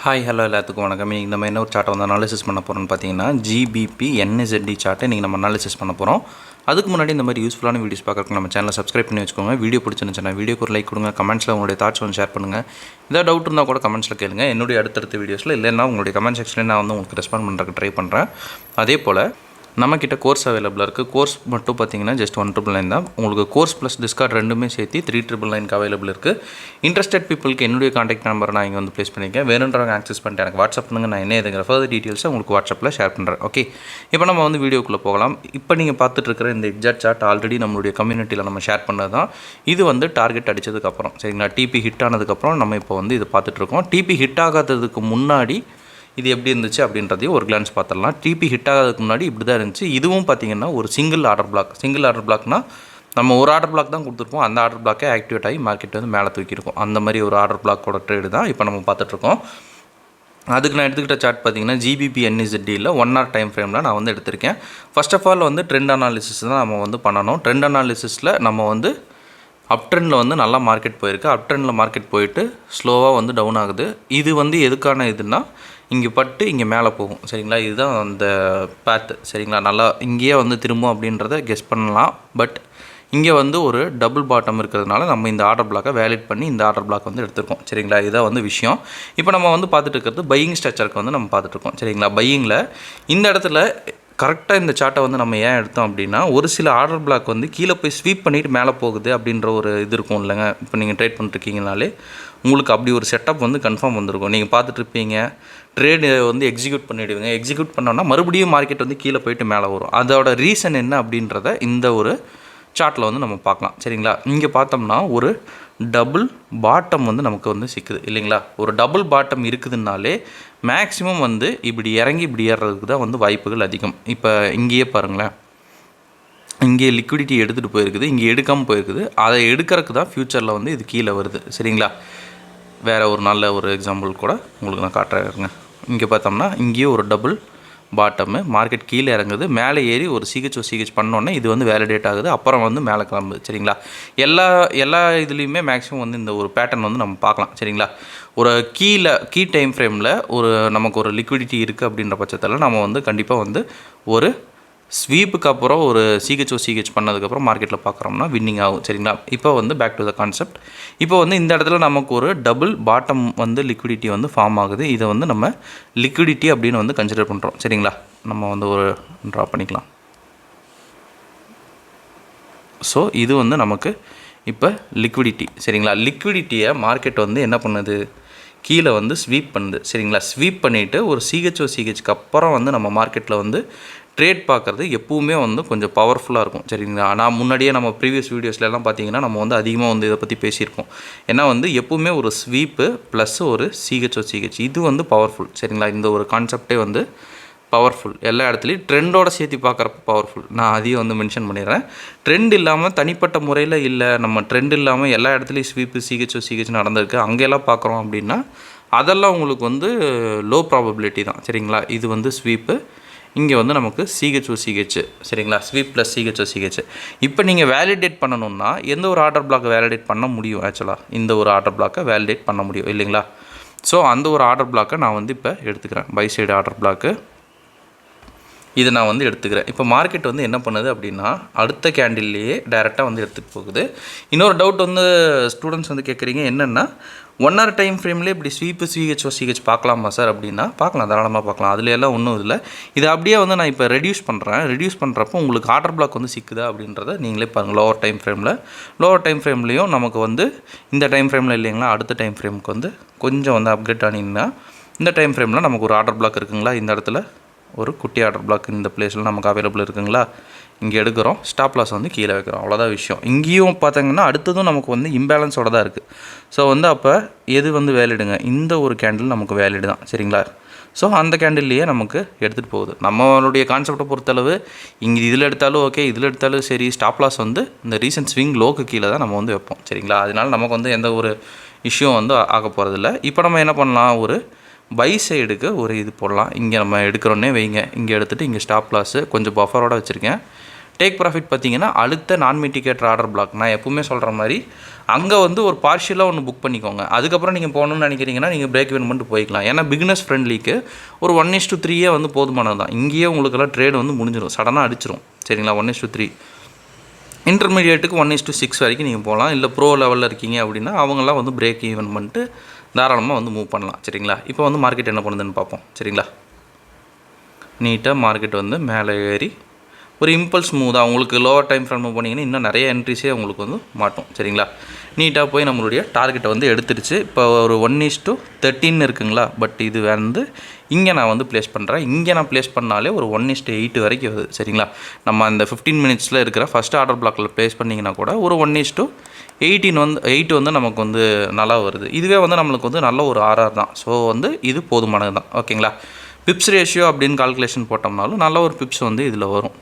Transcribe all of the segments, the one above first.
Hi hello எல்லாத்துக்கும் வணக்கம். இன்றைக்கி நம்ம என்ன ஒரு சார்ட்டை வந்து அனாலிசிஸ் பண்ண போகிறோம்னு பார்த்தீங்கன்னா ஜிபிபி என்எஸ்எல்டி சார்ட்டை இன்றைக்கி நம்ம அனாலிசிஸ் பண்ண போகிறோம். அதுக்கு முன்னாடி இந்த மாதிரி யூஸ்ஃபுல்லான வீடியோஸ் பார்க்குறதுக்கு நம்ம சேனலை சப்ஸ்கிரைப் பண்ணி வச்சுக்கோங்க. வீடியோ பிடிச்சிருந்துச்சுன்னா வீடியோக்கு ஒரு லைக் கொடுங்க. கமெண்ட்ஸில் உங்களுடைய தாட்ஸ் வந்து ஷேர் பண்ணுங்கள். ஏதாவது டவுட் இருந்தால் கூட கமெண்ட்ஸில் கேளுங்க. என்னுடைய அடுத்தடுத்த வீடியோஸில் இல்லைன்னா உங்களுடைய கமெண்ட் செக்ஷனில் நான் வந்து உங்களுக்கு ரெஸ்பாண்ட் பண்ணுறதுக்கு ட்ரை பண்ணுறேன். அதே போல் நம்மக்கிட்ட கோர்ஸ் அவைலபிளாக இருக்குது. கோர்ஸ் மட்டும் பார்த்தீங்கன்னா ஜஸ்ட் 1,999 தான். உங்களுக்கு கோர்ஸ் ப்ளஸ் டிஸ்கார்ட் ரெண்டுமே சேர்த்து 3,999 அவைலபிள் இருக்குது. இன்ட்ரெஸ்டட் பீப்புளுக்கு என்னுடைய காண்டாக்ட் நம்பர் நான் இங்கே வந்து ப்ளேஸ் பண்ணியிருக்கேன். வேணுன்றவங்க ஆக்சஸ் பண்ணிட்டு எனக்கு வாட்ஸ்அப் பண்ணுங்கள். நான் என்ன எதுங்கிற ஃபர்தர் டீட்டெயில்ஸை உங்களுக்கு வாட்ஸ்அப்பில் ஷேர் பண்ணுறேன். ஓகே, இப்போ நம்ம வந்து வீடியோக்குள்ளே போகலாம். இப்போ நீங்கள் பார்த்துட்டு இருக்கிற இந்த எக்ஸாக்ட் சார்ட் ஆல்ரெடி நம்மளுடைய கம்யூனிட்டியில் நம்ம ஷேர் பண்ணது தான். இது வந்து டார்கெட் அடித்ததுக்கப்புறம் சரிங்களா, டிபி ஹிட் ஆனதுக்கப்புறம் நம்ம இப்போ வந்து இது பார்த்துட்ருக்கோம். டிபி ஹிட் ஆகாததுக்கு முன்னாடி இது எப்படி இருந்துச்சு அப்படின்றதையும் ஒரு கிளான்ஸ் பார்த்துடலாம். டிபி ஹிட் ஆகிறதுக்கு முன்னாடி இப்படி தான் இருந்துச்சு. இதுவும் பார்த்திங்கன்னா ஒரு சிங்கிள் ஆர்டர் பிளாக்னால் நம்ம ஒரு ஆர்டர் பிளாக் தான் கொடுத்துருப்போம். அந்த ஆர்டர் பிளாக்கே ஆக்டிவேட் ஆகி மார்க்கெட் வந்து மேலே தூக்கியிருக்கும். அந்த மாதிரி ஒரு ஆர்டர் பிளாக்கோட ட்ரேடு தான் இப்போ நம்ம பார்த்துட்ருக்கோம். அதுக்கு நான் எடுத்துக்கிட்ட சார்ட் பார்த்திங்கன்னா ஜிபிபி என்இசட்டியில் 1 hour டைம் ஃப்ரேமில் நான் வந்து எடுத்திருக்கேன். ஃபர்ஸ்ட் ஆஃப் ஆல் வந்து ட்ரெண்ட் அனாலிசிஸ் தான் நம்ம வந்து பண்ணணும். ட்ரெண்ட் அனாலிசிஸில் நம்ம வந்து அப் ட்ரெண்டில் வந்து நல்லா மார்க்கெட் போயிருக்கு. அப் ட்ரெண்டில் மார்க்கெட் போயிட்டு ஸ்லோவாக வந்து டவுன் ஆகுது. இது வந்து எதுக்கான இதுன்னா இங்கே பட்டு இங்கே மேலே போகும் சரிங்களா. இதுதான் அந்த பேத்து சரிங்களா. நல்லா இங்கேயே வந்து திரும்பும் அப்படின்றத கெஸ் பண்ணலாம். பட் இங்கே வந்து ஒரு டபுள் பாட்டம் இருக்கிறதுனால நம்ம இந்த ஆர்டர் பிளாக்கை வேலிட் பண்ணி இந்த ஆர்டர் பிளாக் வந்து எடுத்துருக்கோம் சரிங்களா. இதுதான் வந்து விஷயம். இப்போ நம்ம வந்து பார்த்துட்டு இருக்கிறது பையிங் ஸ்ட்ரக்சருக்கு வந்து நம்ம பார்த்துட்ருக்கோம் சரிங்களா. பையிங்கில் இந்த இடத்துல கரெக்டாக இந்த சார்ட்டை வந்து நம்ம ஏன் எடுத்தோம் அப்படின்னா, ஒரு சில ஆர்டர் பிளாக் வந்து கீழே போய் ஸ்வீப் பண்ணிவிட்டு மேலே போகுது அப்படின்ற ஒரு இது இருக்கும் இல்லைங்க. இப்போ நீங்கள் ட்ரேட் பண்ணிட்டுருக்கீங்கனாலே உங்களுக்கு அப்படி ஒரு செட்டப் வந்து கன்ஃபார்ம் வந்திருக்கும். நீங்கள் பார்த்துட்ருப்பீங்க, ட்ரேடு வந்து எக்ஸிக்யூட் பண்ணிவிடுவீங்க. எக்ஸிக்யூட் பண்ணோன்னா மறுபடியும் மார்க்கெட் வந்து கீழே போயிட்டு மேலே வரும். அதோட ரீசன் என்ன அப்படின்றத இந்த ஒரு சார்ட்டில் வந்து நம்ம பார்க்கலாம் சரிங்களா. இங்கே பார்த்தோம்னா ஒரு டபுள் பாட்டம் வந்து நமக்கு வந்து சிக்குது இல்லைங்களா. ஒரு டபுள் பாட்டம் இருக்குதுனாலே மேக்ஸிமம் வந்து இப்படி இறங்கி இப்படி ஏறுறதுக்கு தான் வந்து வாய்ப்புகள் அதிகம். இப்போ இங்கேயே பாருங்களேன், இங்கே லிக்விடிட்டி எடுத்துகிட்டு போயிருக்குது, இங்கே எடுக்காமல் போயிருக்குது. அதை எடுக்கிறதுக்கு தான் ஃப்யூச்சரில் வந்து இது கீழே வருது சரிங்களா. வேறு ஒரு நல்ல ஒரு எக்ஸாம்பிள் கூட உங்களுக்கு நான் காட்டுறேங்க. இங்கே பார்த்தோம்னா இங்கேயே ஒரு டபுள் பாட்டமு, மார்க்கெட் கீழே இறங்குது, மேலே ஏறி ஒரு சிஹெச் பண்ணோன்னே இது வந்து வேலிடேட் ஆகுது, அப்புறம் வந்து மேலே கிளம்புது சரிங்களா. எல்லா இதுலேயுமே மேக்ஸிமம் வந்து இந்த ஒரு பேட்டர்ன் வந்து நம்ம பார்க்கலாம் சரிங்களா. ஒரு கீ டைம் ஃப்ரேமில் ஒரு நமக்கு ஒரு லிக்விடிட்டி இருக்குது அப்படின்ற பட்சத்தில் நம்ம வந்து கண்டிப்பாக வந்து ஒரு ஸ்வீப்புக்கு அப்புறம் ஒரு சிஹெச் பண்ணதுக்கப்புறம் மார்க்கெட்டில் பார்க்குறோம்னா வின்னிங் ஆகும் சரிங்களா. இப்போ வந்து பேக் டு த கான்செப்ட். இப்போ வந்து இந்த இடத்துல நமக்கு ஒரு டபுள் பாட்டம் வந்து லிக்விடிட்டி வந்து ஃபார்ம் ஆகுது. இதை வந்து நம்ம லிக்விடிட்டி அப்படின்னு வந்து கன்சிடர் பண்ணுறோம் சரிங்களா. நம்ம வந்து ஒரு ட்ரா பண்ணிக்கலாம். ஸோ இது வந்து நமக்கு இப்போ லிக்விடிட்டி சரிங்களா. லிக்விடிட்டியை மார்க்கெட் வந்து என்ன பண்ணுது, கீழே வந்து ஸ்வீப் பண்ணுது சரிங்களா. ஸ்வீப் பண்ணிவிட்டு ஒரு சிஹெச்க்கு அப்புறம் வந்து நம்ம மார்க்கெட்டில் வந்து ட்ரேட் பார்க்குறது எப்பவுமே வந்து கொஞ்சம் பவர்ஃபுல்லாக இருக்கும் சரிங்களா. நான் முன்னாடியே நம்ம ப்ரீவியஸ் வீடியோஸ்லாம் பார்த்தீங்கன்னா நம்ம வந்து அதிகமாக வந்து இதை பற்றி பேசியிருக்கோம். ஏன்னா வந்து எப்பவுமே ஒரு ஸ்வீப்பு ப்ளஸ் ஒரு சிஹெச் இது வந்து பவர்ஃபுல் சரிங்களா. இந்த ஒரு கான்செப்டே வந்து பவர்ஃபுல். எல்லா இடத்துலையும் ட்ரெண்டோட சேர்த்து பார்க்குறப்ப பவர்ஃபுல். நான் அதையும் வந்து மென்ஷன் பண்ணிடுறேன். ட்ரெண்ட் இல்லாமல் தனிப்பட்ட முறையில் இல்லை, நம்ம ட்ரெண்ட் இல்லாமல் எல்லா இடத்துலையும் ஸ்வீப்பு சிஹெச் நடந்திருக்கு அங்கெல்லாம் பார்க்குறோம் அப்படின்னா அதெல்லாம் உங்களுக்கு வந்து லோ ப்ராபபிலிட்டி தான் சரிங்களா. இது வந்து ஸ்வீப்பு, இங்கே வந்து நமக்கு சிஹெச் சரிங்களா. Sweep plus CH. இப்போ நீங்கள் வேலிடேட் பண்ணணுன்னா எந்த ஒரு ஆர்டர் பிளாக்கை வேலிடேட் பண்ண முடியும், ஆக்சுவலாக இந்த ஒரு ஆர்டர் பிளாக்கை வேலிடேட் பண்ண முடியும் இல்லைங்களா. ஸோ அந்த ஒரு ஆர்டர் பிளாக்கை நான் வந்து இப்போ எடுத்துக்கிறேன். பை சைடு ஆர்டர் பிளாக்கு இதை நான் வந்து எடுத்துக்கிறேன். இப்போ மார்க்கெட் வந்து என்ன பண்ணுது அப்படின்னா அடுத்த கேண்டில்லையே டைரெக்டாக வந்து எடுத்துகிட்டு போகுது. இன்னொரு டவுட் வந்து ஸ்டூடெண்ட்ஸ் வந்து கேட்குறீங்க என்னென்னா, 1 hour டைம் ஃப்ரேம்லேயே இப்படி ஸ்வீப்பு சிஹெச் பார்க்கலாமா சார் அப்படின்னா பார்க்கலாம், தாராளமாக பார்க்கலாம். அதில் எல்லாம் ஒன்றும் இல்லை. இதை அப்படியே வந்து நான் இப்போ ரெடியூஸ் பண்ணுறப்போ உங்களுக்கு ஆர்டர் பிளாக் வந்து சிக்குதா அப்படின்றத நீங்களே பாருங்கள். லோவர் டைம் ஃப்ரேம்லேயும் நமக்கு வந்து இந்த டைம் ஃப்ரேமில் இல்லைங்களா, அடுத்த டைம் ஃப்ரேமுக்கு வந்து கொஞ்சம் வந்து அப்டேட் ஆனிங்கன்னா இந்த டைம் ஃப்ரேமில் நமக்கு ஒரு ஆர்டர் பிளாக் இருக்குங்களா. இந்த இடத்துல ஒரு குட்டி ஆர்டர் பிளாக் இந்த பிளேஸில் நமக்கு அவைலபிள் இருக்குங்களா. இங்கே எடுக்கிறோம், ஸ்டாப் லாஸ் வந்து கீழே வைக்கிறோம், அவ்வளோதான் விஷயம். இங்கேயும் பார்த்தீங்கன்னா அடுத்ததும் நமக்கு வந்து இம்பேலன்ஸோடு தான் இருக்குது. ஸோ வந்து அப்போ எது வந்து வேலிடுங்க, இந்த ஒரு கேண்டில் நமக்கு வேலிடு தான் சரிங்களா. ஸோ அந்த கேண்டில்லையே நமக்கு எடுத்துகிட்டு போகுது. நம்மளுடைய கான்செப்டை பொறுத்தளவு இங்கே இதில் எடுத்தாலும் ஓகே, இதில் எடுத்தாலும் சரி, ஸ்டாப் லாஸ் வந்து இந்த ரீசன்ட் ஸ்விங் லோக்கு கீழே தான் நம்ம வந்து வைப்போம் சரிங்களா. அதனால் நமக்கு வந்து எந்த ஒரு இஷ்யூ வந்து ஆக போகிறதில்ல. இப்போ நம்ம என்ன பண்ணலாம், ஒரு பை சைடுக்கு ஒரு இது போடலாம். இங்கே நம்ம எடுக்கிறோன்னே வைங்க, இங்கே எடுத்துகிட்டு இங்கே ஸ்டாப் லாஸு கொஞ்சம் பஃபரோடு வச்சுருக்கேன். டேக் ப்ராஃபிட் பார்த்தீங்கன்னா அடுத்த நான் மிட்டிகேட்டர் ஆர்டர் பிளாக் நான் எப்பவுமே சொல்கிற மாதிரி அங்கே வந்து ஒரு பார்ஷியலாக ஒன்று புக் பண்ணிக்கோங்க. அதுக்கப்புறம் நீங்கள் போகணுன்னு நினைக்கிறீங்கன்னா நீங்கள் பிரேக் ஈவன் பண்ணிட்டு போய்க்கலாம். ஏன்னா பிகினஸ் ஃப்ரெண்ட்லிக்கு ஒரு 1:3 வந்து போதுமானது தான். இங்கேயே உங்களுக்கெல்லாம் ட்ரேடு வந்து முடிஞ்சிடும், சடனாக அடிச்சிடும். சரிங்களா? 1:3. இன்டர்மீடியேட்டுக்கு 1:6 வரைக்கும் நீங்கள் போகலாம். இல்லை ப்ரோ லெவலில் இருக்கீங்க அப்படின்னா அவங்களாம் வந்து பிரேக் ஈவன் பண்ணிட்டு தாராளமாக வந்து மூவ் பண்ணலாம். சரிங்களா? இப்போ வந்து மார்க்கெட் என்ன பண்ணுதுன்னு பார்ப்போம். சரிங்களா? நீட்டாக மார்க்கெட் வந்து மேலே ஏறி ஒரு இம்பல்ஸ் மூவ் தான். உங்களுக்கு லோவர் டைம் ஃப்ரேம் போனீங்கன்னா இன்னும் நிறைய என்ட்ரிஸே உங்களுக்கு வந்து மாட்டோம். சரிங்களா? நீட்டாக போய் நம்மளுடைய டார்கெட்டை வந்து எடுத்துருச்சு. இப்போ ஒரு 1:13 இருக்குங்களா? பட் இது வந்து இங்கே நான் வந்து ப்ளேஸ் பண்ணுறேன். இங்கே நான் ப்ளேஸ் பண்ணாலே ஒரு 1:8 வரைக்கும் வருது. சரிங்களா? நம்ம அந்த 15 மினிட்ஸில் இருக்கிற ஃபஸ்ட் ஆர்டர் பிளாக்கில் ப்ளேஸ் பண்ணிங்கன்னா கூட ஒரு 1:8 வந்து நமக்கு வந்து நல்லா வருது. இதுவே வந்து நம்மளுக்கு வந்து நல்ல ஒரு ஆர்ஆர் தான். ஸோ வந்து இது போதுமானது தான். ஓகேங்களா? பிப்ஸ் ரேஷியோ அப்படின்னு கால்குலேஷன் போட்டோம்னாலும் நல்ல ஒரு பிப்ஸ் வந்து இதில் வரும்.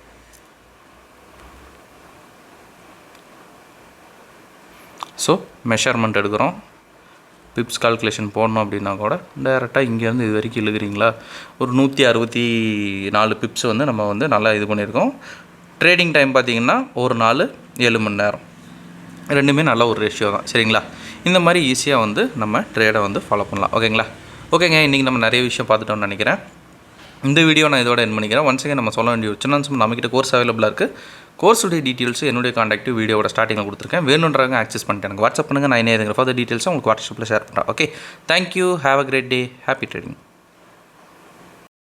ஸோ மெஷர்மெண்ட் எடுக்கிறோம். பிப்ஸ் கால்குலேஷன் போடணும் அப்படின்னா கூட டேரெக்டாக இங்கேருந்து இது வரைக்கும் இழுக்கிறீங்களா, ஒரு 164 பிப்ஸ் வந்து நம்ம வந்து நல்லா இது பண்ணியிருக்கோம். ட்ரேடிங் டைம் பார்த்திங்கன்னா ஒரு நாள் 7 மணி நேரம். ரெண்டுமே நல்ல ஒரு ரேஷியோ தான். சரிங்களா? இந்த மாதிரி ஈஸியாக வந்து நம்ம ட்ரேடை வந்து ஃபாலோ பண்ணலாம். ஓகேங்களா? ஓகேங்க, இன்றைக்கி நம்ம நிறைய விஷயம் பார்த்துட்டோம்னு நினைக்கிறேன். இந்த வீடியோ நான் இதோட என் பண்ணிக்கிறேன். ஒன்ஸ் அகேன் நம்ம சொல்ல வேண்டிய ஒரு சின்ன அம்சம், நம்மக்கிட்ட கோர்ஸ் அவைலபிளாக இருக்குது. கோர்ஸுடைய டீட்டெயில்ஸ் என்னுடைய காண்டாக்ட் வீடியோட ஸ்டார்டிங்கில் கொடுத்துருக்கேன். வேணுன்றவங்க ஆக்சஸ் பண்ணிட்டு எனக்கு வாட்ஸ்அப் பண்ணுங்கள். நான் என்ன ஃபார் த டீட்டெயில்ஸை உங்களுக்கு வாட்ஸ்அப்பில் ஷேர் பண்ணுறேன். Okay, thank you. Have a great day. Happy trading.